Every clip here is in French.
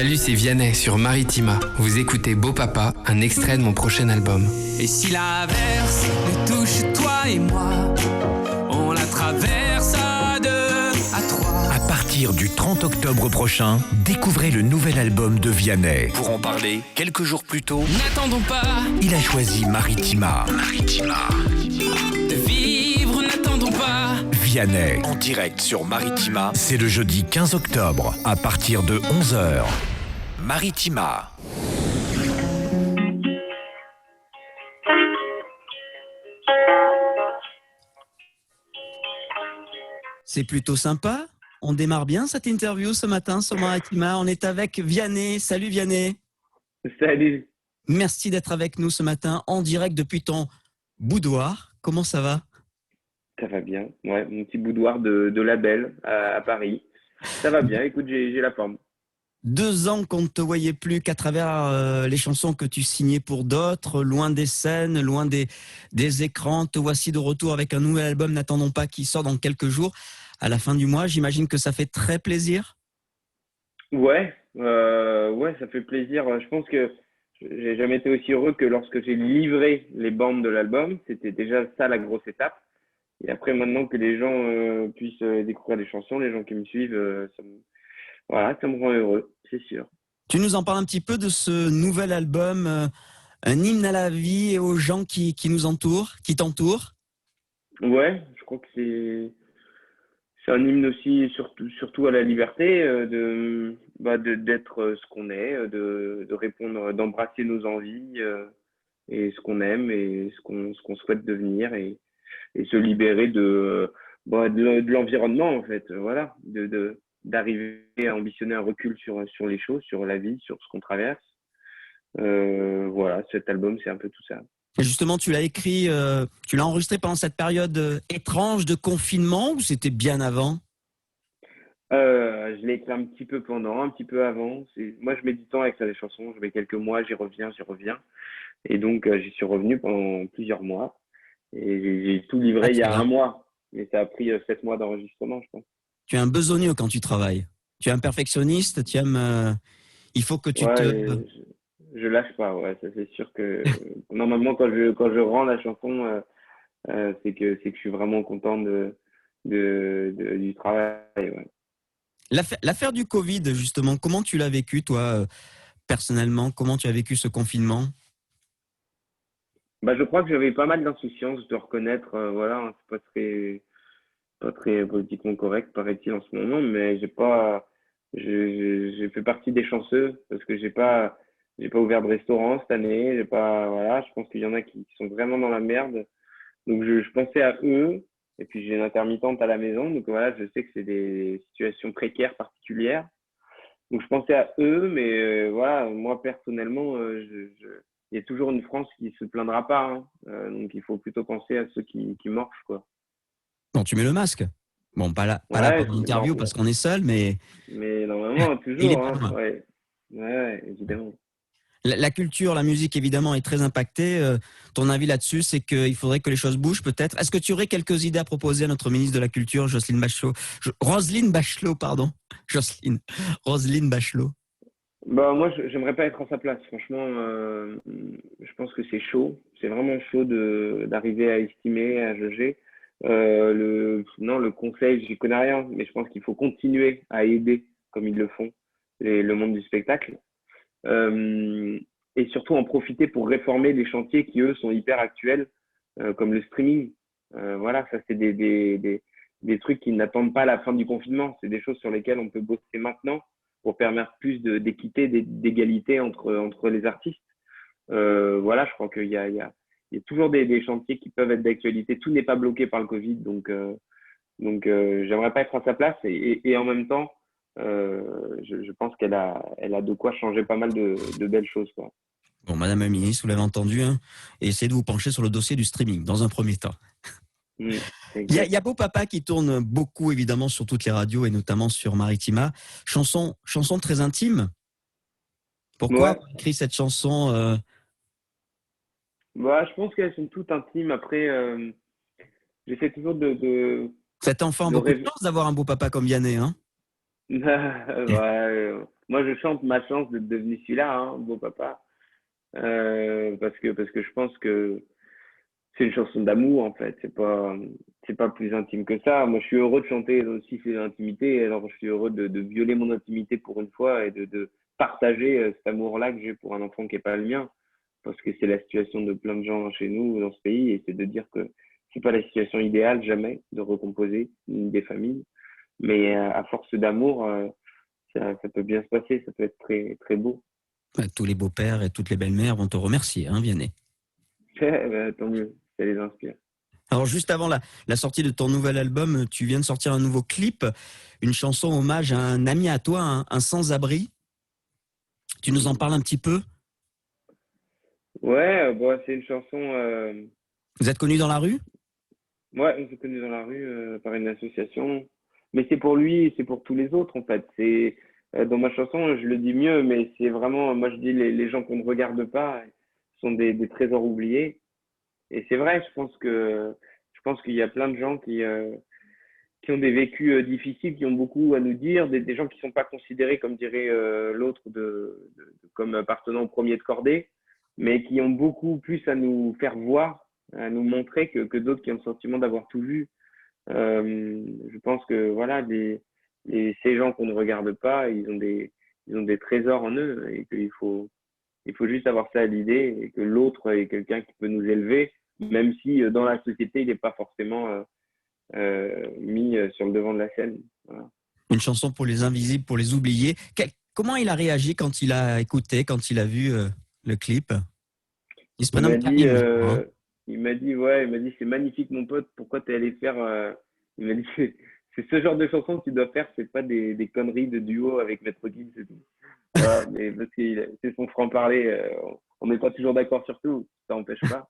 Salut, c'est Vianney sur Maritima. Vous écoutez Beau Papa, un extrait de mon prochain album. Et si l'averse nous touche toi et moi, on la traverse à deux, à trois. À partir du 30 octobre prochain, découvrez le nouvel album de Vianney. Pour en parler, quelques jours plus tôt, N'attendons pas il a choisi Maritima. de vivre, n'attendons pas. Vianney, en direct sur Maritima, c'est le jeudi 15 octobre, à partir de 11h. Maritima. C'est plutôt sympa. On démarre bien cette interview ce matin sur Maritima. On est avec Vianney. Salut Vianney. Salut, Merci d'être avec nous ce matin en direct depuis ton boudoir. Comment ça va? ça va bien. Ouais, mon petit boudoir de label à Paris. Ça va bien, écoute, j'ai la forme. 2 ans qu'on ne te voyait plus qu'à travers les chansons que tu signais pour d'autres, loin des scènes, loin des écrans. Te voici de retour avec un nouvel album, n'attendons pas, qui sort dans quelques jours. À la fin du mois, j'imagine que ça fait très plaisir. Ouais, ouais, ça fait plaisir. Je pense que j'ai jamais été aussi heureux que lorsque j'ai livré les bandes de l'album. C'était déjà ça la grosse étape. Et après, maintenant que les gens puissent découvrir les chansons, les gens qui me suivent, voilà, ça me rend heureux, c'est sûr. Tu nous en parles un petit peu de ce nouvel album, un hymne à la vie et aux gens qui nous entourent, qui t'entourent. Ouais, je crois que c'est un hymne aussi surtout à la liberté d'être ce qu'on est, de répondre, d'embrasser nos envies et ce qu'on aime et ce qu'on souhaite devenir et se libérer de l'environnement en fait, voilà, d'arriver à ambitionner un recul sur les choses, sur la vie, sur ce qu'on traverse. Voilà, cet album c'est un peu tout ça. Et justement, tu l'as écrit, tu l'as enregistré pendant cette période étrange de confinement ou c'était bien avant? Je l'ai écrit un petit peu pendant, un petit peu avant. Moi, je mets du temps avec les chansons. Je mets quelques mois, j'y reviens. Et donc, j'y suis revenu pendant plusieurs mois. Et j'ai tout livré il y a un mois. Mais ça a pris 7 mois d'enregistrement, je pense. Tu es un besogneux quand tu travailles. Tu es un perfectionniste, tu aimes. Il faut que tu Ouais, te. je lâche pas. Ouais, ça c'est sûr que normalement, quand je rends la chanson, c'est que je suis vraiment content du travail. Ouais. L'affaire du Covid, justement, comment tu l'as vécu, toi, personnellement? Comment tu as vécu ce confinement? Bah, je crois que j'avais pas mal d'insouciance de reconnaître. Voilà, hein, c'est pas très politiquement correct, paraît-il, en ce moment, mais j'ai fait partie des chanceux parce que j'ai pas ouvert de restaurant cette année, voilà, je pense qu'il y en a qui sont vraiment dans la merde. Donc, je pensais à eux, et puis j'ai une intermittente à la maison, donc voilà, je sais que c'est des situations précaires, particulières. Donc, je pensais à eux, mais voilà, moi, personnellement, il y a toujours une France qui se plaindra pas, hein. Donc, il faut plutôt penser à ceux qui marchent, quoi. Bon, tu mets le masque. Bon, pas là Ouais, pour l'interview parce qu'on est seul, mais mais normalement, il est toujours, pas hein. loin. Ouais, ouais, évidemment. La culture, la musique, évidemment, est très impactée. Ton avis là-dessus, c'est qu'il faudrait que les choses bougent, peut-être. Est-ce que tu aurais quelques idées à proposer à notre ministre de la Culture, Roselyne Bachelot, pardon. Roselyne Bachelot. Bah, moi, j'aimerais pas être à sa place. Franchement, je pense que c'est chaud. C'est vraiment chaud d'arriver à estimer, à juger. Non, le conseil, j'y connais rien, mais je pense qu'il faut continuer à aider comme ils le font, le monde du spectacle. Et surtout en profiter pour réformer les chantiers qui, eux, sont hyper actuels, comme le streaming. Voilà, ça, c'est des trucs qui n'attendent pas la fin du confinement. C'est des choses sur lesquelles on peut bosser maintenant pour permettre plus d'équité, d'égalité entre les artistes. Voilà, je crois qu'il y a toujours des chantiers qui peuvent être d'actualité. Tout n'est pas bloqué par le Covid, donc j'aimerais pas être à sa place et en même temps, je pense elle a de quoi changer pas mal de belles choses, quoi. Bon, Madame la ministre, vous l'avez entendu, hein, et essayez de vous pencher sur le dossier du streaming, dans un premier temps. Il y a Beau Papa qui tourne beaucoup, évidemment, sur toutes les radios, et notamment sur Maritima. Chanson très intime. Pourquoi avoir écrit cette chanson Bah, je pense qu'elles sont toutes intimes. Après, j'essaie toujours Cet enfant a beaucoup de chance d'avoir un beau papa comme Vianney, hein? Moi, je chante ma chance d'être devenu celui-là, hein, beau papa. Parce que je pense que c'est une chanson d'amour, en fait. C'est pas plus intime que ça. Moi, je suis heureux de chanter aussi ces intimités. Alors, je suis heureux de violer mon intimité pour une fois et de partager cet amour-là que j'ai pour un enfant qui est pas le mien. Parce que c'est la situation de plein de gens chez nous, dans ce pays. Et c'est de dire que c'est pas la situation idéale, jamais, de recomposer des familles. Mais à force d'amour, ça peut bien se passer. Ça peut être très, très beau. Tous les beaux-pères et toutes les belles-mères vont te remercier, hein, Vianney. Tant mieux, ça les inspire. Alors juste avant la sortie de ton nouvel album, tu viens de sortir un nouveau clip, une chanson hommage à un ami à toi, un sans-abri. Tu nous en parles un petit peu? Ouais, c'est une chanson. Vous êtes connus dans la rue? Ouais, on s'est connus dans la rue par une association. Mais c'est pour lui et c'est pour tous les autres, en fait. C'est dans ma chanson, je le dis mieux, mais c'est vraiment, moi je dis les gens qu'on ne regarde pas sont des trésors oubliés. Et c'est vrai, je pense qu'il y a plein de gens qui ont des vécus difficiles, qui ont beaucoup à nous dire, des gens qui ne sont pas considérés, comme dirait l'autre, comme appartenant au premier de cordée, mais qui ont beaucoup plus à nous faire voir, à nous montrer que d'autres qui ont le sentiment d'avoir tout vu. Je pense que voilà, ces gens qu'on ne regarde pas, ils ont des trésors en eux et il faut juste avoir ça à l'idée et que l'autre est quelqu'un qui peut nous élever, même si dans la société, il n'est pas forcément mis sur le devant de la scène. Voilà. Une chanson pour les invisibles, pour les oubliés. Comment il a réagi quand il a écouté, quand il a vu le clip? Il se prénomme Karim, je crois, hein. Il m'a dit, c'est magnifique mon pote, pourquoi t'es allé faire, il m'a dit, c'est ce genre de chanson que tu dois faire, c'est pas des conneries de duo avec Maître Gims et tout. Voilà, mais parce que c'est son franc-parler, on n'est pas toujours d'accord sur tout, ça n'empêche pas.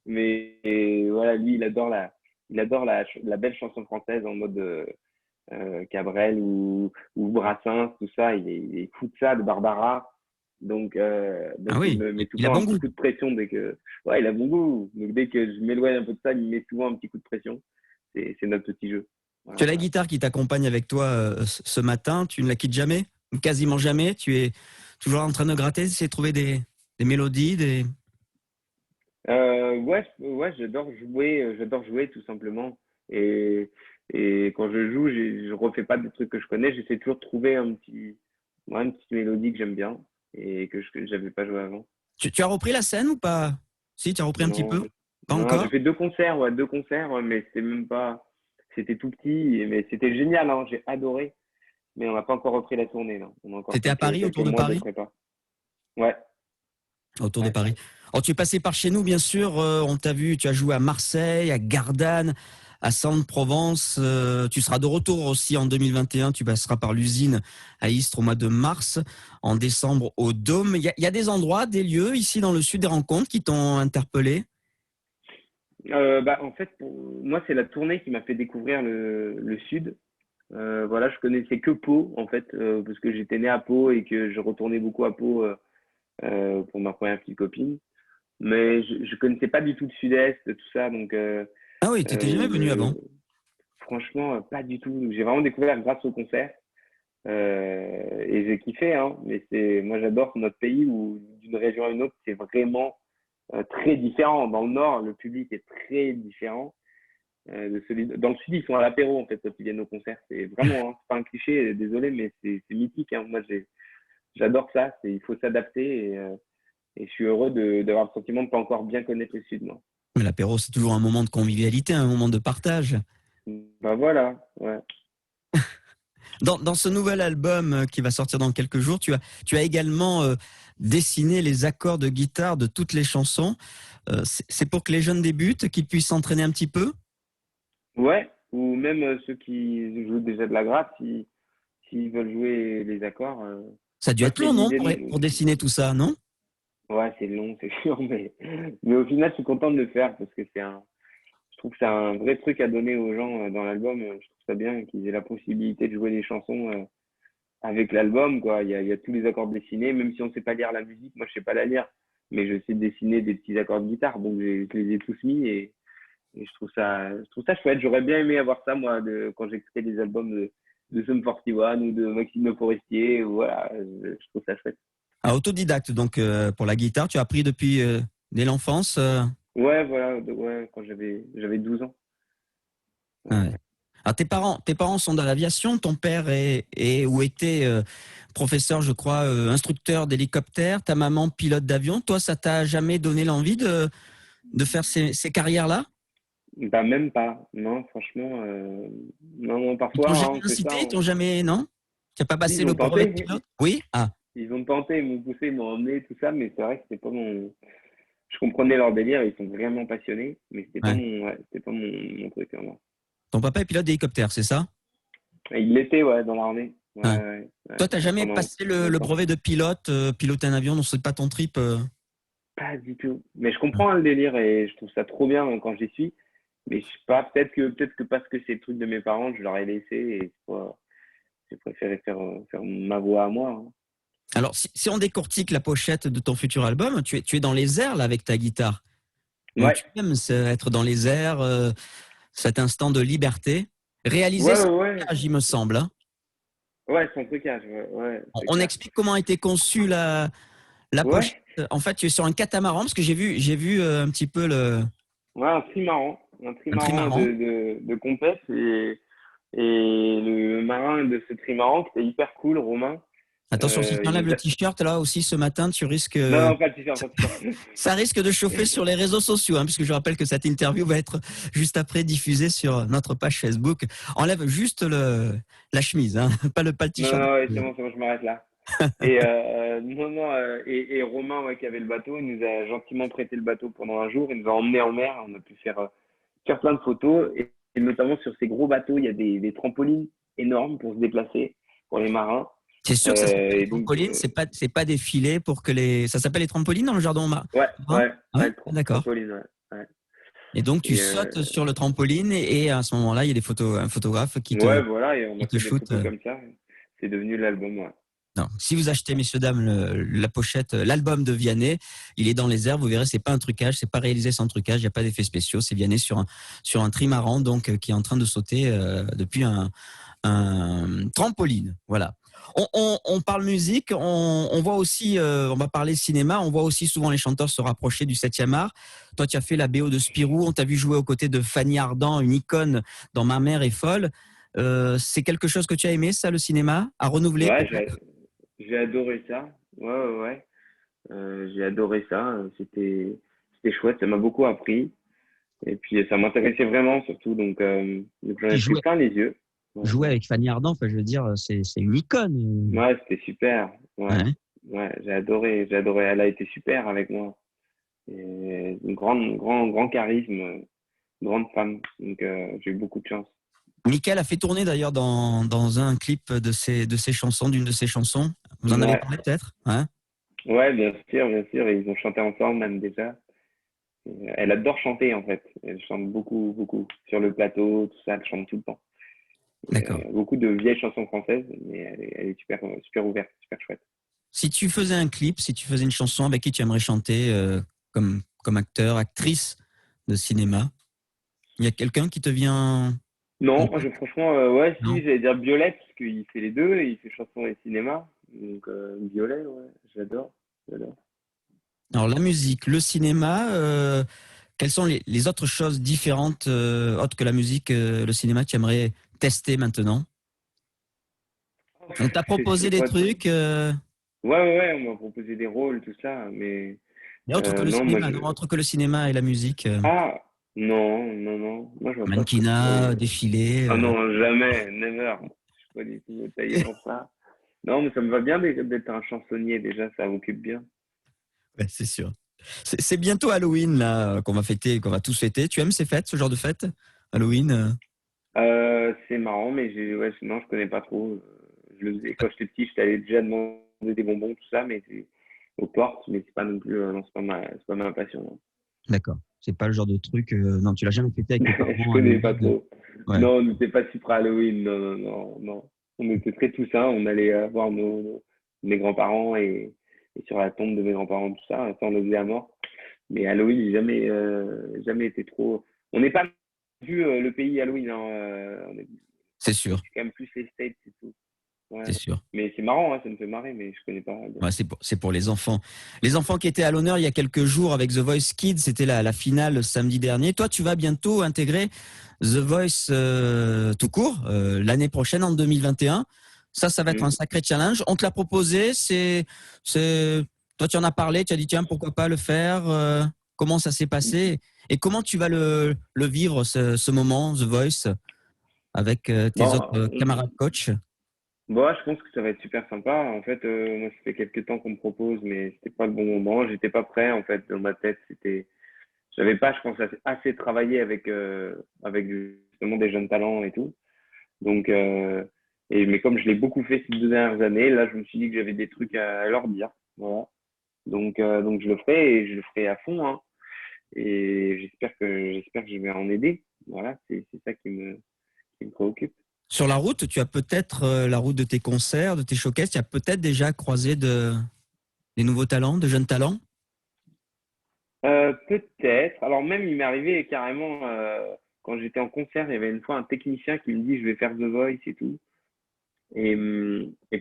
Mais voilà, lui, il adore la belle chanson française en mode Cabrel ou Brassens, tout ça, il est fou de ça, de Barbara. Donc Ah oui, il me met tout le il a temps bon un goût. petit coup de pression dès que. Ouais, il a bon goût. Donc dès que je m'éloigne un peu de ça, il me met souvent un petit coup de pression. C'est notre petit jeu. Tu as Voilà. la guitare qui t'accompagne avec toi ce matin, tu ne la quittes jamais? Quasiment jamais? Tu es toujours en train de gratter, essayer de trouver des mélodies, Ouais, j'adore jouer tout simplement. Et, et quand je joue, je refais pas des trucs que je connais, j'essaie toujours de trouver une petite mélodie que j'aime bien et que j'avais pas joué avant. Tu as repris la scène ou pas? Si, tu as repris un petit Non, peu? Pas non, j'ai encore? fait deux concerts, ouais, mais c'était même pas, c'était tout petit, mais c'était génial, hein, j'ai adoré. Mais on n'a pas encore repris la tournée, là. On a encore C'était à Paris, quelques autour de mois de Paris? prépa. Ouais, Autour de ouais. Paris. Alors, tu es passé par chez nous, bien sûr. On t'a vu, tu as joué à Marseille, à Gardanne, à Sainte-Provence. Tu seras de retour aussi en 2021. Tu passeras par l'usine à Istres au mois de mars, en décembre au Dôme. Il y a des endroits, des lieux ici dans le sud des rencontres qui t'ont interpellé? En fait, moi, c'est la tournée qui m'a fait découvrir le Sud. Voilà, je connaissais que Pau, en fait, parce que j'étais né à Pau et que je retournais beaucoup à Pau pour ma première petite copine. Mais je connaissais pas du tout le Sud-Est, tout ça, donc Ah oui, tu n'étais jamais venu avant. franchement, pas du tout. J'ai vraiment découvert grâce au concert. Et j'ai kiffé, hein. Mais moi, j'adore notre pays où d'une région à une autre, c'est vraiment très différent. Dans le Nord, le public est très différent de celui. Dans le Sud, ils sont à l'apéro en fait quand ils viennent au concert. C'est vraiment, hein, c'est pas un cliché, désolé, mais c'est mythique, hein. Moi, j'adore ça. Il faut s'adapter et je suis heureux d'avoir le sentiment de pas encore bien connaître le Sud, moi. Mais l'apéro, c'est toujours un moment de convivialité, un moment de partage. Bah voilà, ouais. Dans ce nouvel album qui va sortir dans quelques jours, tu as également dessiné les accords de guitare de toutes les chansons. C'est pour que les jeunes débutent, qu'ils puissent s'entraîner un petit peu? Ouais, ou même ceux qui jouent déjà de la gratte, s'ils veulent jouer les accords. Ça a dû Moi, être c'est long, non, l'idée. pour dessiner tout ça, non? Ouais, c'est long, c'est sûr, mais au final, je suis content de le faire parce que je trouve que c'est un vrai truc à donner aux gens dans l'album. Je trouve ça bien qu'ils aient la possibilité de jouer des chansons avec l'album, quoi. Il y a tous les accords dessinés, même si on sait pas lire la musique. Moi, je sais pas la lire, mais je sais dessiner des petits accords de guitare, donc je les ai tous mis et je trouve ça chouette. J'aurais bien aimé avoir ça, moi, quand j'écoutais les albums de Sum 41 ou de Maxime Le Forestier. Voilà, je trouve ça chouette. Autodidacte, donc, pour la guitare, tu as appris depuis dès l'enfance Ouais, voilà, quand j'avais 12 ans. Ouais. Alors, tes parents sont dans l'aviation. Ton père est ou était professeur, je crois, instructeur d'hélicoptère. Ta maman, pilote d'avion. Toi, ça t'a jamais donné l'envie de faire ces carrières-là? Bah, même pas. Non, franchement, non, Ils t'ont parfois, jamais on fait ça. incité? Ils t'ont jamais, non? Tu n'as pas Si, passé ils le ont brevet de tenté. pilote? Oui? Ah, Ils ont tenté, ils m'ont poussé, ils m'ont emmené, tout ça, mais c'est vrai que c'était pas mon. Je comprenais leur délire, ils sont vraiment passionnés, mais ouais. c'était pas mon truc, vraiment. Ton papa est pilote d'hélicoptère, c'est ça? Et il l'était, ouais, dans l'armée. Ouais. Toi, t'as Ouais, jamais pendant passé le longtemps. brevet de pilote, piloter un avion, non, c'est pas ton trip Pas du tout. Mais je comprends le délire et je trouve ça trop bien quand j'y suis. Mais je sais pas, peut-être que parce que c'est le truc de mes parents, je leur ai laissé et j'ai préféré faire ma voix à moi. Hein. Alors, si on décortique la pochette de ton futur album, tu es dans les airs là avec ta guitare. Donc, Ouais, tu aimes être dans les airs, cet instant de liberté, réalisé ouais, sans ouais, ouais. trucage, il me semble. Hein. Ouais, sans trucage, ouais, c'est On clair. explique comment a été conçue la pochette. Ouais, En fait, tu es sur un catamaran, parce que j'ai vu un petit peu ouais, un un trimaran trimaran. de compète et le marin de ce trimaran qui était hyper cool, Romain. Attention, si tu Il enlèves nous le a... t-shirt là aussi ce matin, tu risques. Non, non, pas de t-shirt, pas de t-shirt. Ça risque de chauffer sur les réseaux sociaux, hein, puisque je rappelle que cette interview va être juste après diffusée sur notre page Facebook. Enlève juste la chemise, hein, pas le Non, t-shirt. non, ouais, c'est bon, je m'arrête là. Et non, non, et Romain, ouais, qui avait le bateau, il nous a gentiment prêté le bateau pendant un jour. Il nous a emmenés en mer. On a pu faire plein de photos. Et notamment sur ces gros bateaux, il y a des trampolines énormes pour se déplacer, pour les marins. C'est sûr que ça s'appelle les Et donc, trampolines, c'est pas des filets pour que les. Ça s'appelle les trampolines dans le jardin marin. ouais, ouais, Ah ouais, ouais, d'accord. trampoline, ouais. Ouais. Et donc tu Et sautes sur le trampoline et à ce moment-là, il y a un photographe qui te, ouais, voilà, et on qui a te fait des shoot. photos comme ça. C'est devenu l'album, ouais. Non. Si vous achetez, messieurs, dames, la pochette, l'album de Vianney, il est dans les airs. Vous verrez, c'est pas un trucage, c'est pas réalisé sans trucage. Il n'y a pas d'effets spéciaux. C'est Vianney sur un trimaran, donc qui est en train de sauter depuis un trampoline. Voilà. On parle musique, on voit aussi, on va parler cinéma, on voit aussi souvent les chanteurs se rapprocher du 7e art. Toi, tu as fait la BO de Spirou, on t'a vu jouer aux côtés de Fanny Ardant, une icône dans Ma mère est folle. C'est quelque chose que tu as aimé, ça, le cinéma, à renouveler Ouais, peut-être? j'ai adoré ça. Ouais, ouais, ouais. J'ai adoré ça. C'était chouette. Ça m'a beaucoup appris. Et puis, ça m'intéressait vraiment, surtout. Donc j'en ai Puis pris jouer, plein les yeux. Ouais, jouer avec Fanny Ardant, enfin, je veux dire, c'est une icône. ouais, c'était super. Ouais, Ouais. ouais, j'ai adoré. J'ai adoré. Elle a été super avec moi. Et une grand charisme, grande femme. Donc, j'ai eu beaucoup de chance. Michael a fait tourner d'ailleurs dans un clip de ses chansons, d'une de ses chansons. Vous en avez Ouais, parlé peut-être, hein? ouais, bien sûr, bien sûr. Et ils ont chanté ensemble, même déjà. Elle adore chanter, en fait. Elle chante beaucoup, beaucoup. Sur le plateau, tout ça, elle chante tout le temps. D'accord. Beaucoup de vieilles chansons françaises, mais elle est super, super ouverte, super chouette. Si tu faisais un clip, si tu faisais une chanson avec qui tu aimerais chanter comme acteur, actrice de cinéma, il y a quelqu'un qui te vient en Non, tête? franchement, ouais, Non. si, j'allais dire Violette, parce qu'il fait les deux, il fait chanson et cinéma. Donc, Violet, ouais, j'adore, j'adore. Alors la musique, le cinéma, quelles sont les autres choses différentes, autres que la musique, le cinéma, que tu aimerais tester maintenant? On t'a Je sais proposé des pas. trucs, Ouais, ouais, ouais, on m'a proposé des rôles, tout ça, mais mais autres que le non, moi, cinéma, non, autres que le cinéma et la musique. Ah, non, non, non, moi, je vois pas trop ce Mannequinat, que. défilé. Ah non, jamais, never. Je suis pas du tout taillé pour ça. Non, mais ça me va bien d'être un chansonnier, déjà, ça m'occupe bien. Ouais, c'est sûr. C'est bientôt Halloween là qu'on va fêter, qu'on va tous fêter. Tu aimes ces fêtes, ce genre de fêtes? Halloween? C'est marrant, mais ouais, non, je connais pas trop. Je le faisais quand j'étais petit, je t'avais déjà demandé des bonbons, tout ça, mais c'est aux portes, mais c'est pas non plus, non, c'est pas ma passion. Non. D'accord. C'est pas le genre de truc. Non, tu l'as jamais fêté avec tes Je parents connais pas Halloween. trop. Ouais. Non, on n'était pas super Halloween, non, non, non, non. On était très Toussaint, on allait voir mes grands-parents et sur la tombe de mes grands-parents, tout ça, ça on le faisait à mort. Mais Halloween, j'ai jamais été trop. On n'est pas vu le pays Halloween, hein, C'est sûr. C'est quand même plus les States et tout. Ouais. C'est sûr. Mais c'est marrant, hein, ça me fait marrer, mais je connais pas. Ouais, c'est pour les enfants. Les enfants qui étaient à l'honneur il y a quelques jours avec The Voice Kids, c'était la finale samedi dernier. Toi, tu vas bientôt intégrer The Voice tout court l'année prochaine, en 2021. Ça va être un sacré challenge. On te l'a proposé. Toi, tu en as parlé. Tu as dit, tiens, pourquoi pas le faire comment ça s'est passé et comment tu vas le vivre, ce moment, The Voice, avec tes autres camarades coachs? Bon, je pense que ça va être super sympa. En fait, moi, ça fait quelques temps qu'on me propose, mais c'était pas le bon moment. J'étais pas prêt, en fait. Dans ma tête, j'avais pas, je pense, assez travaillé avec justement des jeunes talents et tout. Donc, mais comme je l'ai beaucoup fait ces 2 dernières années, là, je me suis dit que j'avais des trucs à leur dire. Voilà. Donc je le ferai et je le ferai à fond, hein. Et j'espère que je vais en aider. Voilà, c'est ça qui me préoccupe. Sur la route, tu as peut-être la route de tes concerts, de tes showcases, tu as peut-être déjà croisé des nouveaux talents, de jeunes talents? Peut-être. Alors même, il m'est arrivé carrément, quand j'étais en concert, il y avait une fois un technicien qui me dit, je vais faire The Voice et tout. Et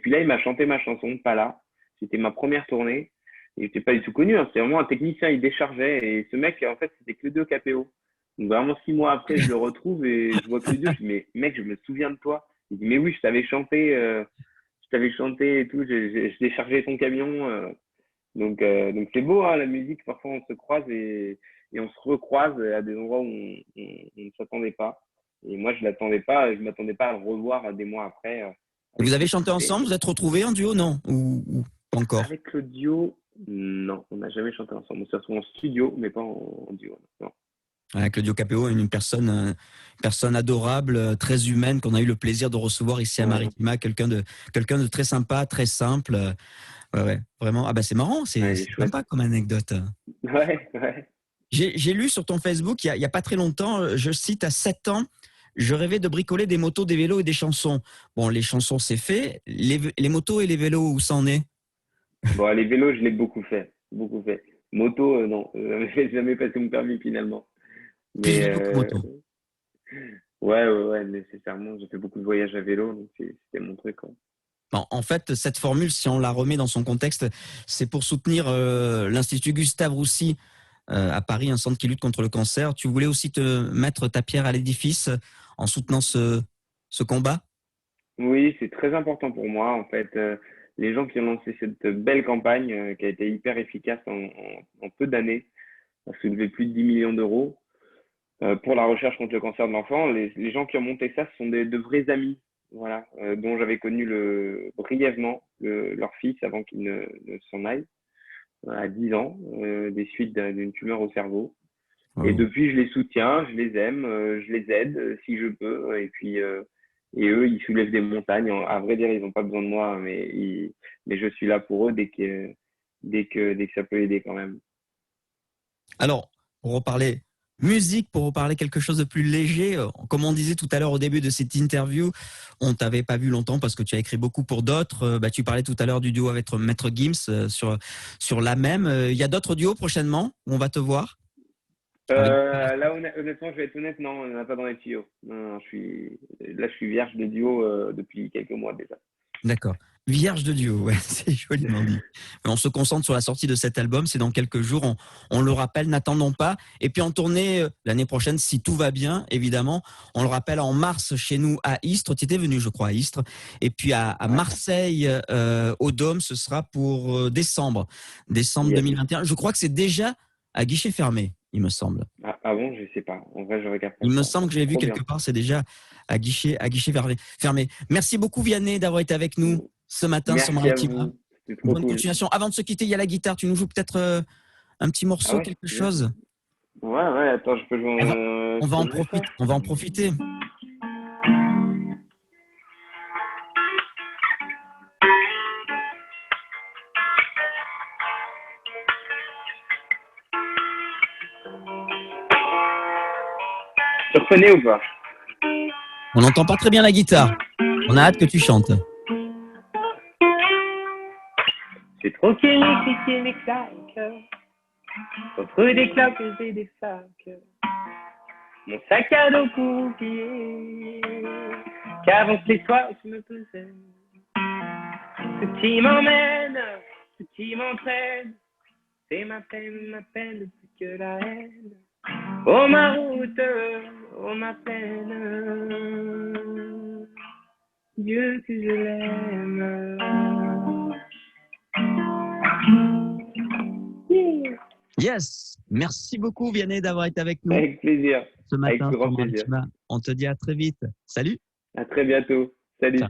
puis là, il m'a chanté ma chanson, Pas là. C'était ma première tournée. Et j'étais pas du tout connu, hein. C'était vraiment un technicien, il déchargeait. Et ce mec, en fait, c'était Claudio Capéo. Donc vraiment 6 mois après, je le retrouve et je vois Claudio. Je dis, mais mec, je me souviens de toi. Il dit, mais oui, je t'avais chanté et tout. Je déchargeais ton camion. Donc c'est beau, hein, la musique. Parfois, on se croise et on se recroise à des endroits où on ne s'attendait pas. Et moi, je l'attendais pas. Je m'attendais pas à le revoir des mois après. Vous avez chanté ensemble? Vous êtes retrouvés en duo, non? Ou pas encore? Avec Claudio, non, on n'a jamais chanté ensemble. On s'est retrouvés en studio, mais pas en duo. Non. Claudio Capéo, une personne adorable, très humaine, qu'on a eu le plaisir de recevoir ici à Maritima, quelqu'un de très sympa, très simple. Ouais, vraiment. Ah bah c'est marrant, c'est sympa comme anecdote. Ouais. J'ai lu sur ton Facebook, il y a pas très longtemps, je cite, à 7 ans, je rêvais de bricoler des motos, des vélos et des chansons. Bon, les chansons, c'est fait. Les motos et les vélos, où ça en est? Bon, les vélos, je l'ai beaucoup fait. Beaucoup fait. Moto, non. J'ai jamais passé mon permis finalement. Plus Mais vélo que moto. ouais, nécessairement. J'ai fait beaucoup de voyages à vélo, donc c'était mon truc, quoi. En fait, cette formule, si on la remet dans son contexte, c'est pour soutenir l'Institut Gustave Roussy à Paris, un centre qui lutte contre le cancer. Tu voulais aussi te mettre ta pierre à l'édifice en soutenant ce combat? Oui, c'est très important pour moi. En fait, les gens qui ont lancé cette belle campagne qui a été hyper efficace en peu d'années, a soulevé plus de 10 millions d'euros pour la recherche contre le cancer de l'enfant. Les gens qui ont monté ça, ce sont de vrais amis, voilà, dont j'avais connu brièvement leur fils avant qu'il ne s'en aille à 10 ans, des suites d'une tumeur au cerveau. Et depuis, je les soutiens, je les aime, je les aide si je peux. Et puis, et eux, ils soulèvent des montagnes. À vrai dire, ils n'ont pas besoin de moi, mais je suis là pour eux dès que ça peut aider quand même. Alors, pour reparler musique, pour reparler quelque chose de plus léger, comme on disait tout à l'heure au début de cette interview, on t'avait pas vu longtemps parce que tu as écrit beaucoup pour d'autres. Tu parlais tout à l'heure du duo avec Maître Gims sur La Même. Il y a d'autres duos prochainement où on va te voir? Là, honnêtement, je vais être honnête, non, on n'en a pas dans les tuyaux. Non, je suis vierge de duo depuis quelques mois déjà. D'accord. Vierge de duo, ouais, c'est joliment dit. On se concentre sur la sortie de cet album, c'est dans quelques jours, on le rappelle, n'attendons pas. Et puis en tournée l'année prochaine, si tout va bien, évidemment, on le rappelle en mars chez nous à Istres, tu étais venu je crois à Istres, et puis à Marseille au Dôme, ce sera pour décembre 2021. Je crois que c'est déjà à guichet fermé, il me semble. Ah bon, je sais pas, en vrai je regarde pas. Il me semble que je l'ai vu quelque part, c'est déjà à guichet fermé. Merci beaucoup Vianney d'avoir été avec nous ce matin sur Maritima. Bonne continuation. Avant de se quitter, il y a la guitare. Tu nous joues peut-être un petit morceau, quelque chose? Ouais, attends, je peux jouer. On va en profiter. Tu reconnais ou pas? On n'entend pas très bien la guitare. On a hâte que tu chantes. J'ai troqué mes claques contre des claques et des facs. mon sac à dos coupillé, qu'avance les soirs je me pesais. Ce qui m'emmène, ce qui m'entraîne, c'est ma peine plus que la haine. Oh ma route, oh ma peine, Dieu que je l'aime. Yes, merci beaucoup Vianney d'avoir été avec nous. Avec plaisir. Ce matin, avec grand plaisir. On te dit à très vite. Salut. À très bientôt. Salut. Ciao.